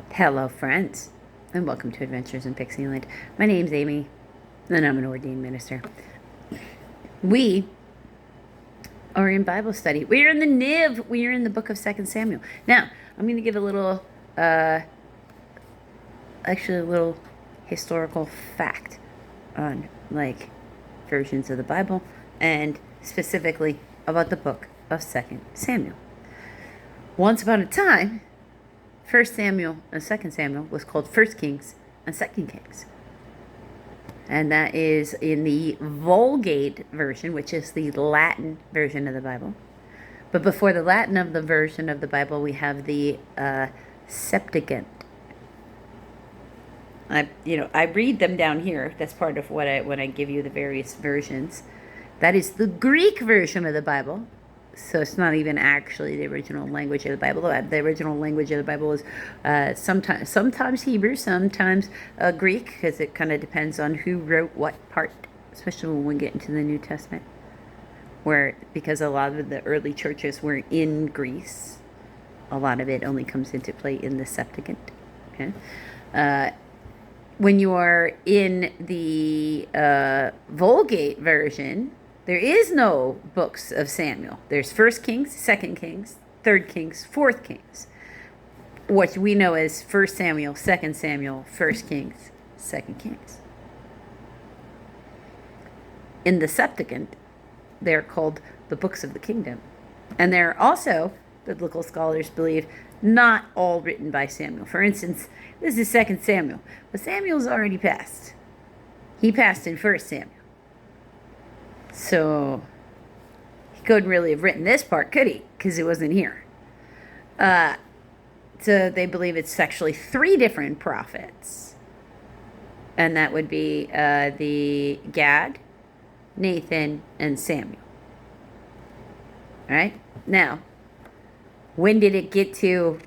Hello, friends, and welcome to Adventures in Pixieland. My name's Amy, and I'm an ordained minister. We are in Bible study. We are in the NIV. We are in the book of 2 Samuel. Now, I'm going to give a little, a little historical fact on, versions of the Bible, and specifically about the book of 2 Samuel. Once upon a time, 1 Samuel and 2 Samuel was called 1 Kings and 2 Kings. And that is in the Vulgate version, which is the Latin version of the Bible. But before the Latin of the version of the Bible, we have the Septuagint. I read them down here. That's part of when I give you the various versions. That is the Greek version of the Bible. So it's not even actually the original language of the Bible. The original language of the Bible is sometimes Hebrew, sometimes Greek, because it kind of depends on who wrote what part, especially when we get into the New Testament, because a lot of the early churches were in Greece, a lot of it only comes into play in the Septuagint. Okay. When you are in the Vulgate version, there is no books of Samuel. There's 1 Kings, 2 Kings, 3 Kings, 4 Kings. What we know as 1 Samuel, 2 Samuel, 1 Kings, 2 Kings. In the Septuagint, they're called the books of the kingdom. And they're also, biblical scholars believe, not all written by Samuel. For instance, this is 2 Samuel, but Samuel's already passed. He passed in 1 Samuel. So he couldn't really have written this part, could he? Because it wasn't here. So they believe it's actually 3 different prophets. And that would be the Gad, Nathan, and Samuel. All right? Now, when did it get to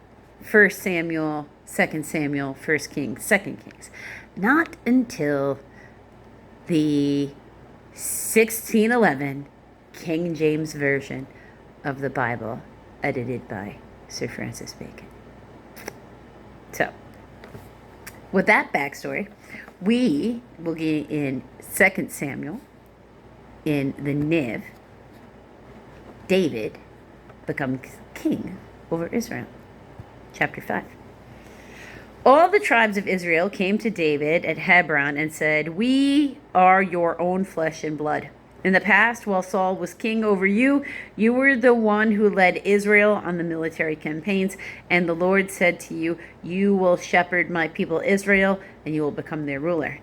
1 Samuel, 2 Samuel, 1 Kings, 2 Kings? Not until the 1611 King James Version of the Bible, edited by Sir Francis Bacon. So, with that backstory, we will get in 2 Samuel, in the NIV. David becomes king over Israel. Chapter 5. All the tribes of Israel came to David at Hebron and said, "We are your own flesh and blood. In the past, while Saul was king over you, you were the one who led Israel on the military campaigns, and the Lord said to you, 'You will shepherd my people Israel, and you will become their ruler.'"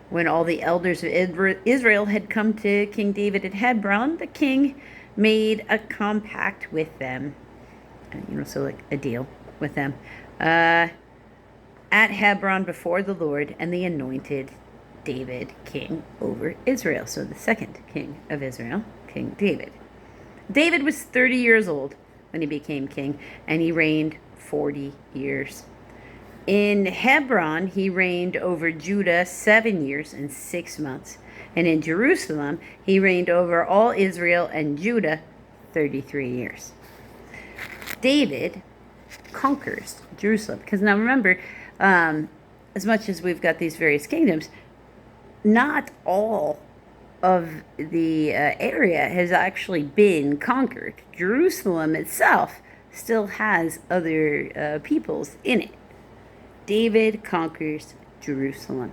When all the elders of Israel had come to King David at Hebron, the king made a compact with them. So like a deal with them. At Hebron before the Lord, and they anointed David king over Israel. So the second king of Israel, King David. David was 30 years old when he became king, and he reigned 40 years. In Hebron, he reigned over Judah 7 years and 6 months. And in Jerusalem, he reigned over all Israel and Judah 33 years. David conquers Jerusalem. Because now remember, as much as we've got these various kingdoms, not all of the area has actually been conquered. Jerusalem itself still has other peoples in it. David conquers Jerusalem.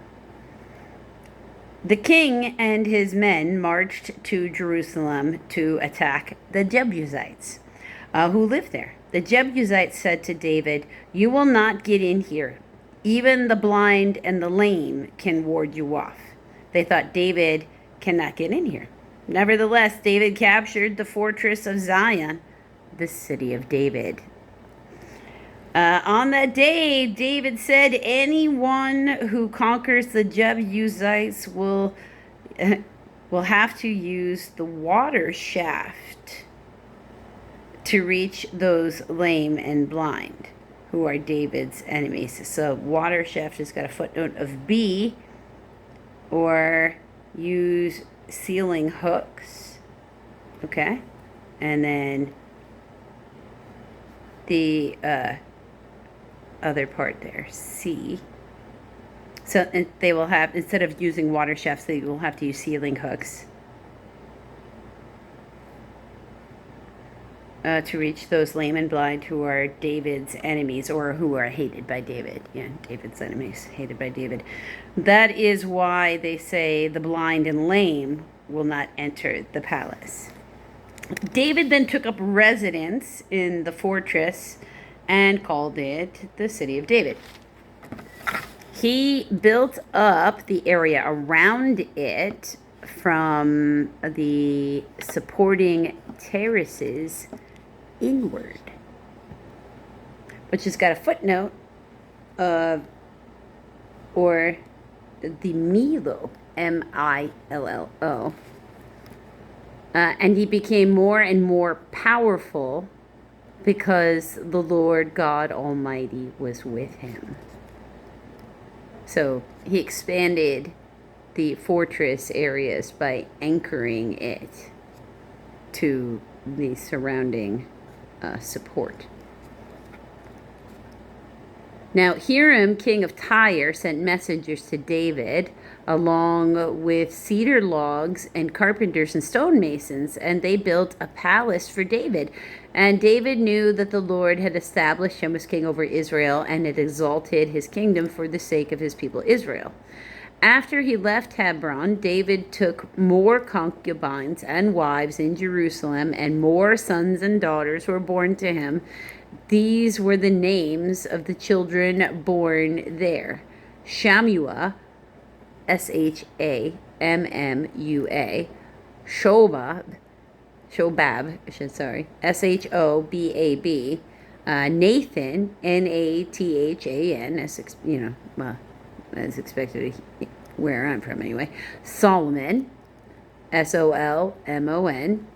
The king and his men marched to Jerusalem to attack the Jebusites who lived there. The Jebusites said to David, "You will not get in here. Even the blind and the lame can ward you off." They thought David cannot get in here. Nevertheless, David captured the fortress of Zion, the city of David. On that day, David said, "Anyone who conquers the Jebusites will have to use the water shaft to reach those lame and blind, who are David's enemies." So water shaft has got a footnote of B, or use ceiling hooks. Okay? And then the other part there, C. So and they will have, instead of using water shafts, they will have to use ceiling hooks to reach those lame and blind who are David's enemies, or who are hated by David. Yeah, David's enemies, hated by David. That is why they say the blind and lame will not enter the palace. David then took up residence in the fortress and called it the City of David. He built up the area around it from the supporting terraces inward, which has got a footnote of, or the Milo, Millo. And he became more and more powerful because the Lord God Almighty was with him. So he expanded the fortress areas by anchoring it to the surrounding support. Now Hiram, king of Tyre, sent messengers to David along with cedar logs and carpenters and stonemasons, and they built a palace for David. And David knew that the Lord had established him as king over Israel and had exalted his kingdom for the sake of his people Israel. After he left Hebron, David took more concubines and wives in Jerusalem, and more sons and daughters were born to him. These were the names of the children born there: Shammua, Shammua, Shobab, Shobab, Nathan, Nathan, as expected where I'm from anyway, Solomon, Solmon,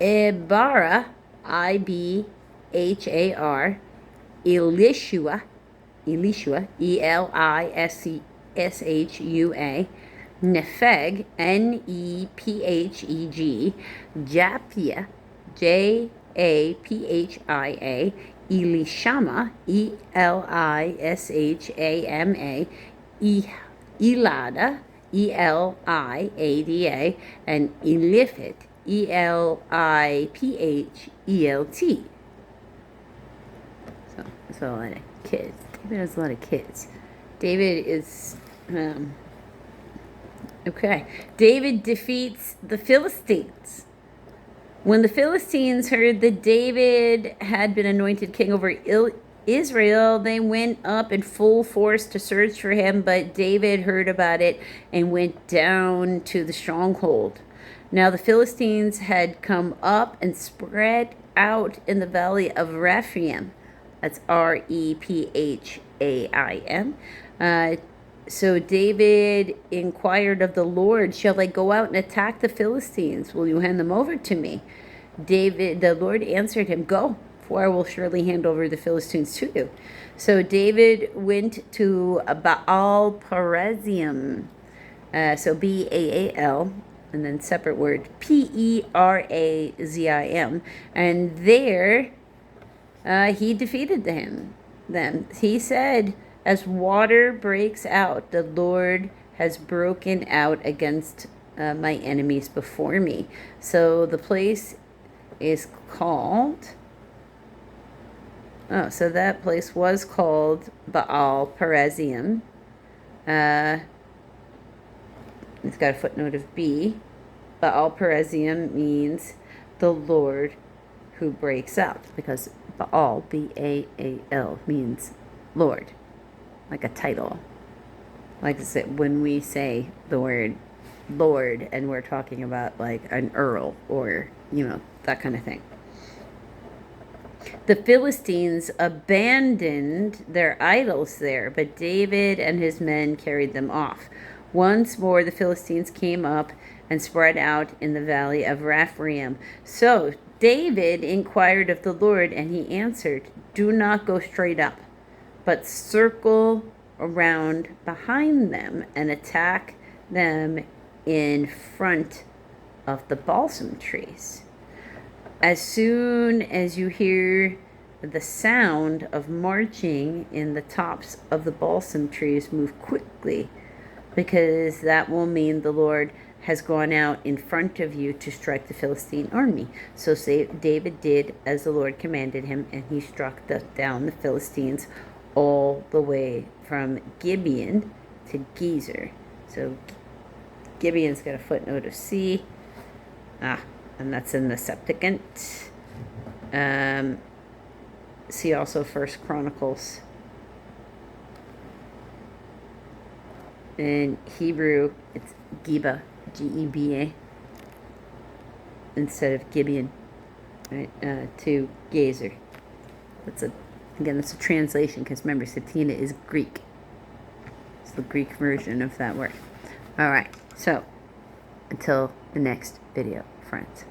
Ibara, Ibhar, Elishua, Elishua, Nepheg, Nepheg, Japhia, Japhia, Elishama, Elishama, Elada, Eliada, and Eliphet, Eliphet. So that's a lot of kids. David has a lot of kids. David is okay. David defeats the Philistines. When the Philistines heard that David had been anointed king over Israel, they went up in full force to search for him, but David heard about it and went down to the stronghold. Now the Philistines had come up and spread out in the valley of Rephaim. That's Rephaim. So David inquired of the Lord, "Shall I go out and attack the Philistines? Will you hand them over to me?" The Lord answered him, "Go, for I will surely hand over the Philistines to you." So David went to Baal Perazim. So Baal, and then separate word, Perazim. And there he defeated them. He said, "As water breaks out, the Lord has broken out against my enemies before me." So the place is called, so that place was called Baal Perazim. It's got a footnote of B. Baal Perazim means the Lord who breaks out, because Baal, Baal, means Lord, like a title. Like I said, when we say the word Lord and we're talking about like an earl or, that kind of thing. The Philistines abandoned their idols there, but David and his men carried them off. Once more the Philistines came up and spread out in the valley of Rephaim. So David inquired of the Lord, and he answered, "Do not go straight up, but circle around behind them and attack them in front of the balsam trees. As soon as you hear the sound of marching in the tops of the balsam trees move quickly, because that will mean the Lord has gone out in front of you to strike the Philistine army. So David did as the Lord commanded him, and he struck down the Philistines all the way from Gibeon to Gezer. So Gibeon's got a footnote of C. And that's in the Septuagint. See also First Chronicles. In Hebrew, it's Geba, Geba, instead of Gibeon, right? To Gezer. That's a translation, because remember, Septina is Greek. It's the Greek version of that word. All right. So until the next video, friends.